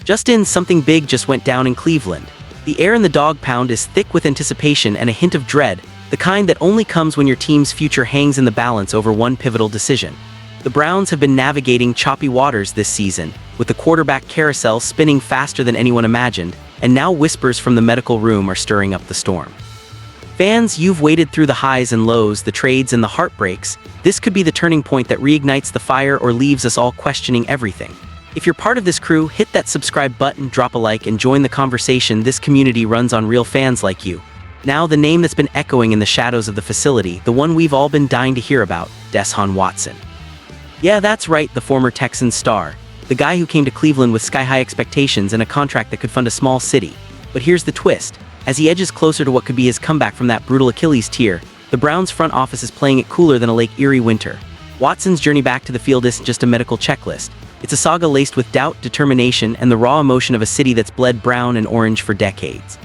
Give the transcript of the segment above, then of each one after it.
Just in, something big just went down in Cleveland. The air in the dog pound is thick with anticipation and a hint of dread, the kind that only comes when your team's future hangs in the balance over one pivotal decision. The Browns have been navigating choppy waters this season, with the quarterback carousel spinning faster than anyone imagined, and now whispers from the medical room are stirring up the storm. Fans, you've waded through the highs and lows, the trades and the heartbreaks. This could be the turning point that reignites the fire or leaves us all questioning everything. If you're part of this crew, hit that subscribe button, drop a like, and join the conversation. This community runs on real fans like you. Now, the name that's been echoing in the shadows of the facility, the one we've all been dying to hear about, Deshaun Watson. Yeah, that's right, the former Texans star. The guy who came to Cleveland with sky-high expectations and a contract that could fund a small city. But here's the twist. As he edges closer to what could be his comeback from that brutal Achilles tear, the Browns' front office is playing it cooler than a Lake Erie winter. Watson's journey back to the field isn't just a medical checklist. It's a saga laced with doubt, determination, and the raw emotion of a city that's bled brown and orange for decades.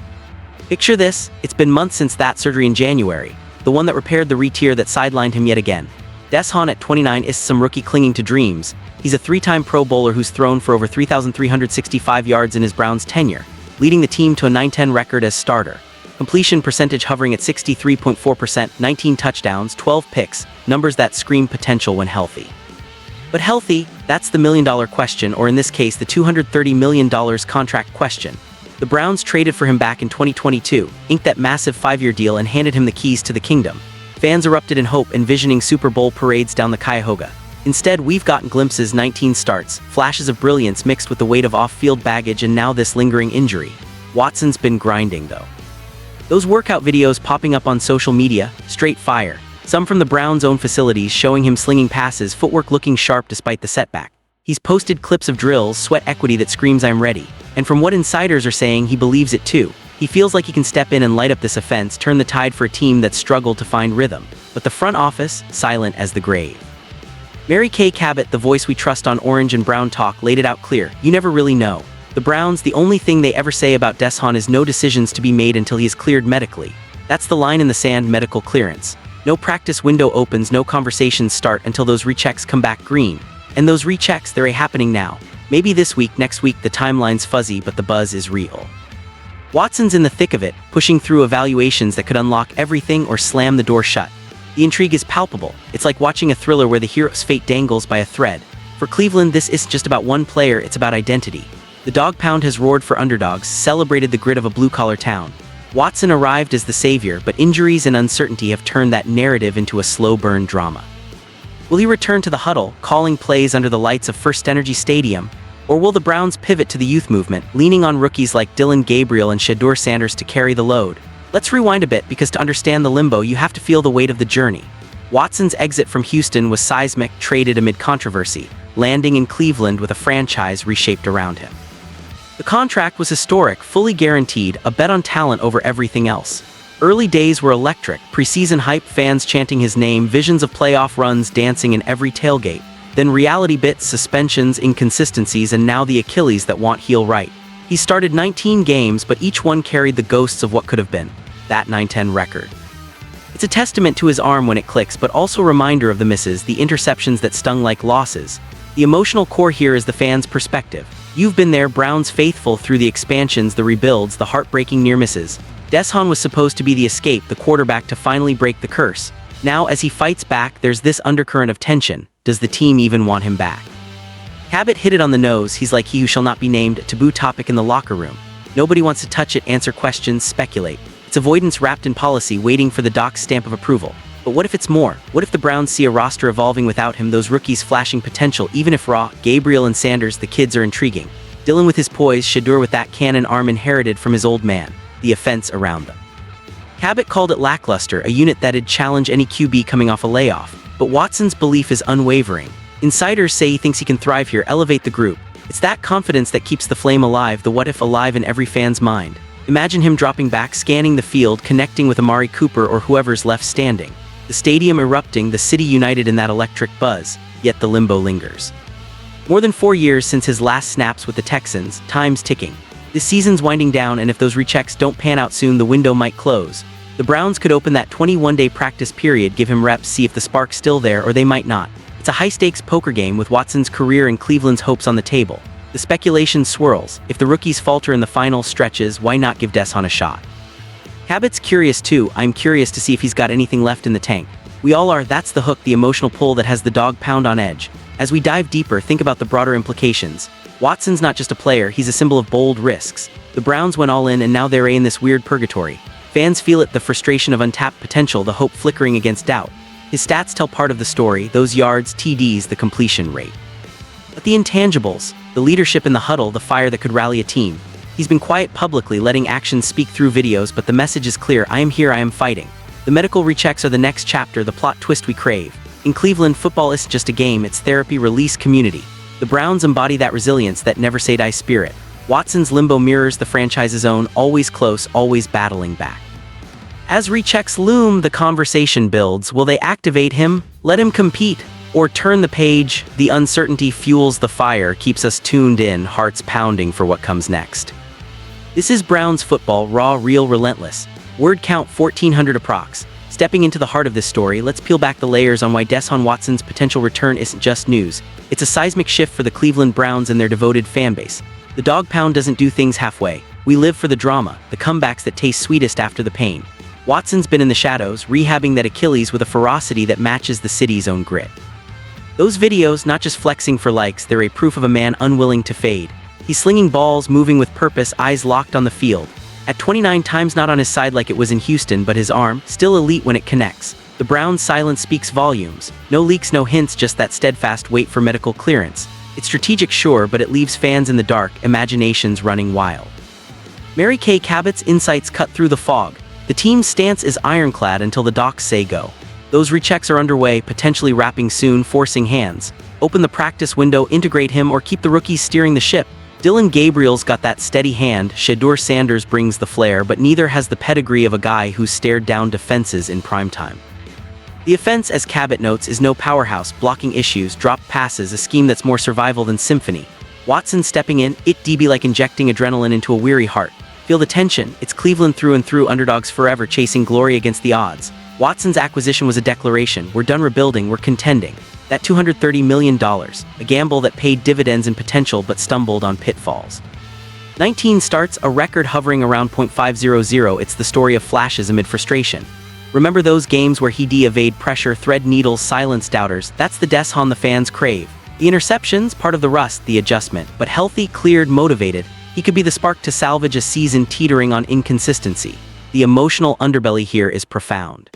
Picture this, it's been months since that surgery in January, the one that repaired the re-tear that sidelined him yet again. Deshaun at 29 is some rookie clinging to dreams. He's a three-time Pro Bowler who's thrown for over 3,365 yards in his Browns tenure, leading the team to a 9-10 record as starter. Completion percentage hovering at 63.4%, 19 touchdowns, 12 picks, numbers that scream potential when healthy. But healthy, that's the million-dollar question, or in this case, the $230 million contract question. The Browns traded for him back in 2022, inked that massive 5-year deal, and handed him the keys to the kingdom. Fans erupted in hope, envisioning Super Bowl parades down the Cuyahoga. Instead, we've gotten glimpses, 19 starts, flashes of brilliance mixed with the weight of off-field baggage, and now this lingering injury. Watson's been grinding, though. Those workout videos popping up on social media, straight fire. Some from the Browns' own facilities showing him slinging passes, footwork looking sharp despite the setback. He's posted clips of drills, sweat equity that screams "I'm ready." And from what insiders are saying, he believes it too. He feels like he can step in and light up this offense, turn the tide for a team that's struggled to find rhythm. But the front office, silent as the grave. Mary Kay Cabot, the voice we trust on Orange and Brown Talk, laid it out clear. You never really know. The Browns, the only thing they ever say about Deshaun is no decisions to be made until he is cleared medically. That's the line in the sand, medical clearance. No practice window opens, no conversations start until those rechecks come back green. And those rechecks, they're happening now. Maybe this week, next week, the timeline's fuzzy, but the buzz is real. Watson's in the thick of it, pushing through evaluations that could unlock everything or slam the door shut. The intrigue is palpable. It's like watching a thriller where the hero's fate dangles by a thread. For Cleveland, this isn't just about one player, it's about identity. The dog pound has roared for underdogs, celebrated the grit of a blue-collar town. Watson arrived as the savior, but injuries and uncertainty have turned that narrative into a slow-burn drama. Will he return to the huddle, calling plays under the lights of First Energy Stadium? Or will the Browns pivot to the youth movement, leaning on rookies like Dylan Gabriel and Shedeur Sanders to carry the load? Let's rewind a bit, because to understand the limbo, you have to feel the weight of the journey. Watson's exit from Houston was seismic, traded amid controversy, landing in Cleveland with a franchise reshaped around him. The contract was historic, fully guaranteed, a bet on talent over everything else. Early days were electric, preseason hype, fans chanting his name, visions of playoff runs dancing in every tailgate. Then reality bits, suspensions, inconsistencies, and now the Achilles that won't heal right. He started 19 games, but each one carried the ghosts of what could have been. That 9-10 record. It's a testament to his arm when it clicks, but also a reminder of the misses, the interceptions that stung like losses. The emotional core here is the fans' perspective. You've been there, Browns faithful, through the expansions, the rebuilds, the heartbreaking near misses. Deshaun was supposed to be the escape, the quarterback to finally break the curse. Now, as he fights back, there's this undercurrent of tension. Does the team even want him back? Cabot hit it on the nose. He's like he who shall not be named, a taboo topic in the locker room. Nobody wants to touch it, answer questions, speculate. It's avoidance wrapped in policy, waiting for the doc's stamp of approval. But what if it's more? What if the Browns see a roster evolving without him, those rookies flashing potential, even if raw? Gabriel and Sanders, the kids are intriguing. Dylan with his poise, Shedeur with that cannon arm inherited from his old man. The offense around them. Cabot called it lackluster, a unit that'd challenge any QB coming off a layoff. But Watson's belief is unwavering. Insiders say he thinks he can thrive here, elevate the group. It's that confidence that keeps the flame alive, the what-if alive in every fan's mind. Imagine him dropping back, scanning the field, connecting with Amari Cooper or whoever's left standing. The stadium erupting, the city united in that electric buzz, yet the limbo lingers. More than 4 years since his last snaps with the Texans, time's ticking. This season's winding down, and if those rechecks don't pan out soon, the window might close. The Browns could open that 21-day practice period, give him reps, see if the spark's still there, or they might not. It's a high-stakes poker game with Watson's career and Cleveland's hopes on the table. The speculation swirls. If the rookies falter in the final stretches, why not give Deshaun a shot? Cabot's curious too. I'm curious to see if he's got anything left in the tank. We all are. That's the hook, the emotional pull that has the dog pound on edge. As we dive deeper, think about the broader implications. Watson's not just a player, he's a symbol of bold risks. The Browns went all in and now they're in this weird purgatory. Fans feel it, the frustration of untapped potential, the hope flickering against doubt. His stats tell part of the story, those yards, TDs, the completion rate. But the intangibles, the leadership in the huddle, the fire that could rally a team. He's been quiet publicly, letting actions speak through videos, but the message is clear: I am here, I am fighting. The medical rechecks are the next chapter, the plot twist we crave. In Cleveland, football isn't just a game, it's therapy, release, community. The Browns embody that resilience, that never-say-die spirit. Watson's limbo mirrors the franchise's own, always close, always battling back. As rechecks loom, the conversation builds. Will they activate him, let him compete, or turn the page? The uncertainty fuels the fire, keeps us tuned in, hearts pounding for what comes next. This is Browns football, raw, real, relentless. Word count 1,400 approx. Stepping into the heart of this story, let's peel back the layers on why Deshaun Watson's potential return isn't just news. It's a seismic shift for the Cleveland Browns and their devoted fanbase. The dog pound doesn't do things halfway. We live for the drama, the comebacks that taste sweetest after the pain. Watson's been in the shadows, rehabbing that Achilles with a ferocity that matches the city's own grit. Those videos, not just flexing for likes, they're a proof of a man unwilling to fade. He's slinging balls, moving with purpose, eyes locked on the field. At 29 times not on his side like it was in Houston, but his arm, still elite when it connects. The Browns' silence speaks volumes. No leaks, no hints, just that steadfast wait for medical clearance. It's strategic, sure, but it leaves fans in the dark, imaginations running wild. Mary Kay Cabot's insights cut through the fog. The team's stance is ironclad until the docs say go. Those rechecks are underway, potentially wrapping soon, forcing hands. Open the practice window, integrate him, or keep the rookies steering the ship. Dylan Gabriel's got that steady hand, Shedeur Sanders brings the flair, but neither has the pedigree of a guy who's stared down defenses in primetime. The offense, as Cabot notes, is no powerhouse, blocking issues, dropped passes, a scheme that's more survival than symphony. Watson stepping in, it DB like injecting adrenaline into a weary heart. Feel the tension, it's Cleveland through and through, underdogs forever chasing glory against the odds. Watson's acquisition was a declaration: we're done rebuilding, we're contending. That $230 million, a gamble that paid dividends in potential but stumbled on pitfalls. 19 starts, a record hovering around .500, it's the story of flashes amid frustration. Remember those games where he'd evade pressure, thread needles, silence doubters? That's the Deshaun the fans crave. The interceptions, part of the rust, the adjustment, but healthy, cleared, motivated, he could be the spark to salvage a season teetering on inconsistency. The emotional underbelly here is profound.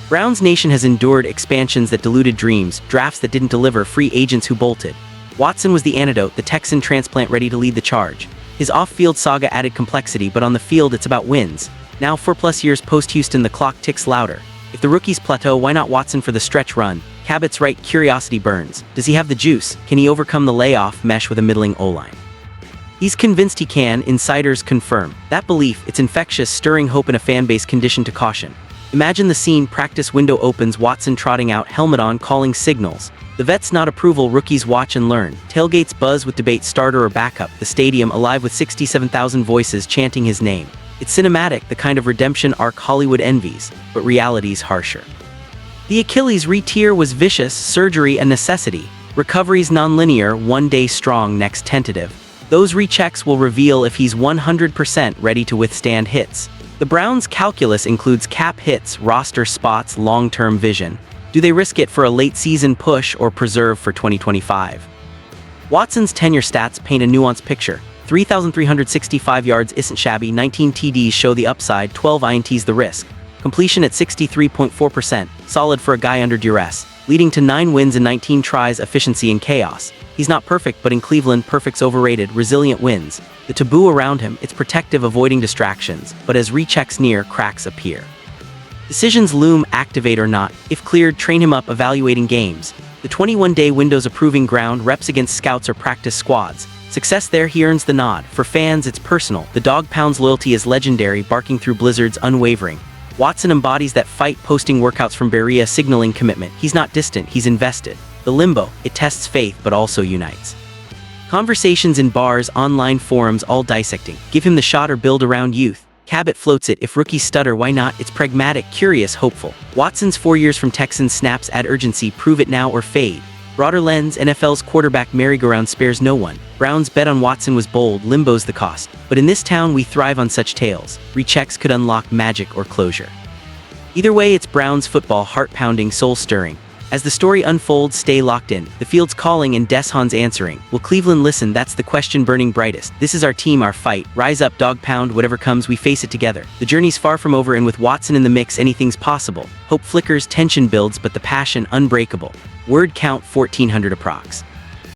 Browns Nation has endured expansions that diluted dreams, drafts that didn't deliver, free agents who bolted. Watson was the antidote, the Texan transplant ready to lead the charge. His off-field saga added complexity, but on the field it's about wins. Now 4+ years post-Houston, the clock ticks louder. If the rookies plateau, why not Watson for the stretch run? Cabot's right, curiosity burns. Does he have the juice? Can he overcome the layoff mesh with a middling O-line? He's convinced he can, insiders confirm. That belief, it's infectious, stirring hope in a fanbase conditioned to caution. Imagine the scene: practice window opens, Watson trotting out, helmet on, calling signals. The vets nod approval, rookies watch and learn. Tailgates buzz with debate, starter or backup, the stadium alive with 67,000 voices chanting his name. It's cinematic, the kind of redemption arc Hollywood envies, but reality's harsher. The Achilles re-tear was vicious, surgery a necessity. Recovery's non-linear, one day strong, next tentative. Those rechecks will reveal if he's 100% ready to withstand hits. The Browns' calculus includes cap hits, roster spots, long-term vision. Do they risk it for a late-season push or preserve for 2025? Watson's tenure stats paint a nuanced picture. 3,365 yards isn't shabby, 19 TDs show the upside, 12 INTs the risk. Completion at 63.4%, solid for a guy under duress, leading to 9 wins and 19 tries, efficiency in chaos. He's not perfect, but in Cleveland, perfect's overrated, resilient wins. The taboo around him, it's protective, avoiding distractions, but as rechecks near, cracks appear. Decisions loom, activate or not. If cleared, train him up, evaluating games. The 21-day window's approving ground, reps against scouts or practice squads. Success there, he earns the nod. For fans, it's personal. The dog pound's loyalty is legendary, barking through blizzards, unwavering. Watson embodies that fight, posting workouts from Berea, signaling commitment. He's not distant, he's invested. The limbo, it tests faith but also unites. Conversations in bars, online forums, all dissecting. Give him the shot or build around youth. Cabot floats it: if rookies stutter, why not? It's pragmatic, curious, hopeful. Watson's 4 years from Texans snaps add urgency, prove it now or fade. Broader lens, NFL's quarterback merry-go-round spares no one. Browns bet on Watson was bold, limbo's the cost. But in this town, we thrive on such tales. Rechecks could unlock magic or closure. Either way, it's Browns football, heart-pounding, soul-stirring. As the story unfolds, stay locked in. The field's calling and Deshaun's answering. Will Cleveland listen? That's the question burning brightest. This is our team, our fight. Rise up, dog pound, whatever comes, we face it together. The journey's far from over, and with Watson in the mix, anything's possible. Hope flickers, tension builds, but the passion unbreakable. Word count 1,400 approx.